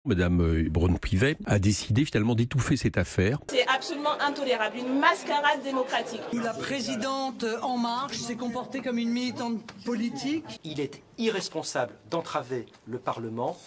Madame Braun-Pivet a décidé finalement d'étouffer cette affaire. C'est absolument intolérable, une mascarade démocratique. La présidente En Marche s'est comportée comme une militante politique. Il est irresponsable d'entraver le Parlement.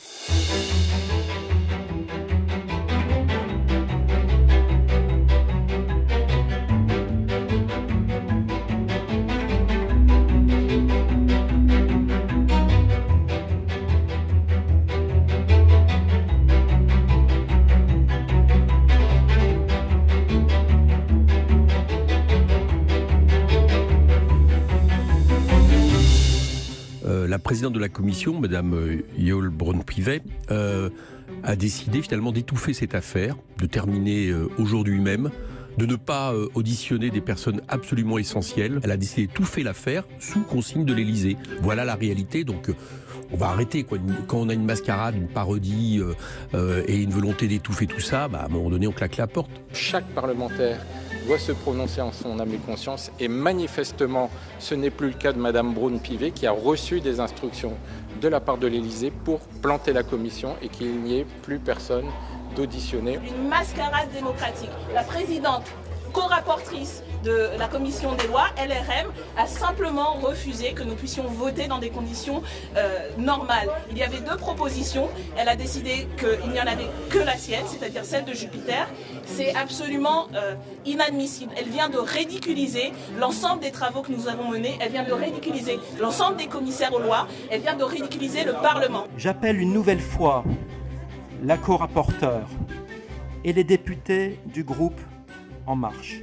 La présidente de la commission, Madame Yole Braun-Pivet, a décidé finalement d'étouffer cette affaire, de terminer aujourd'hui même, de ne pas auditionner des personnes absolument essentielles. Elle a décidé d'étouffer l'affaire sous consigne de l'Élysée. Voilà la réalité. Donc on va arrêter, quoi. Quand on a une mascarade, une parodie et une volonté d'étouffer tout ça, à un moment donné on claque la porte. Chaque parlementaire doit se prononcer en son âme et conscience, et manifestement ce n'est plus le cas de Madame Braun-Pivet qui a reçu des instructions de la part de l'Élysée pour planter la commission et qu'il n'y ait plus personne d'auditionner. Une mascarade démocratique. La présidente, co-rapportrice de la commission des lois, LRM, a simplement refusé que nous puissions voter dans des conditions normales. Il y avait deux propositions, elle a décidé qu'il n'y en avait que la sienne, c'est-à-dire celle de Jupiter. C'est absolument inadmissible. Elle vient de ridiculiser l'ensemble des travaux que nous avons menés, elle vient de ridiculiser l'ensemble des commissaires aux lois, elle vient de ridiculiser le Parlement. J'appelle une nouvelle fois la co-rapporteure et les députés du groupe En Marche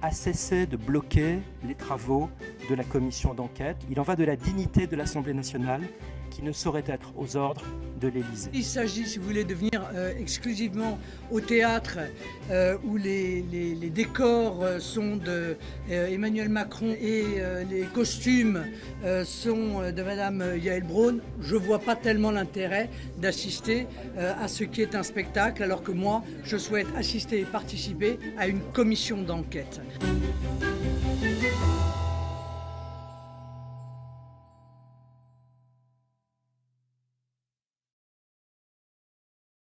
à cesser de bloquer les travaux de la commission d'enquête. Il en va de la dignité de l'Assemblée nationale qui ne saurait être aux ordres de l'Élysée. Il s'agit, si vous voulez, de venir exclusivement au théâtre où les décors sont de Emmanuel Macron et les costumes sont de Madame Yael Braun. Je ne vois pas tellement l'intérêt d'assister à ce qui est un spectacle, alors que moi, je souhaite assister et participer à une commission d'enquête.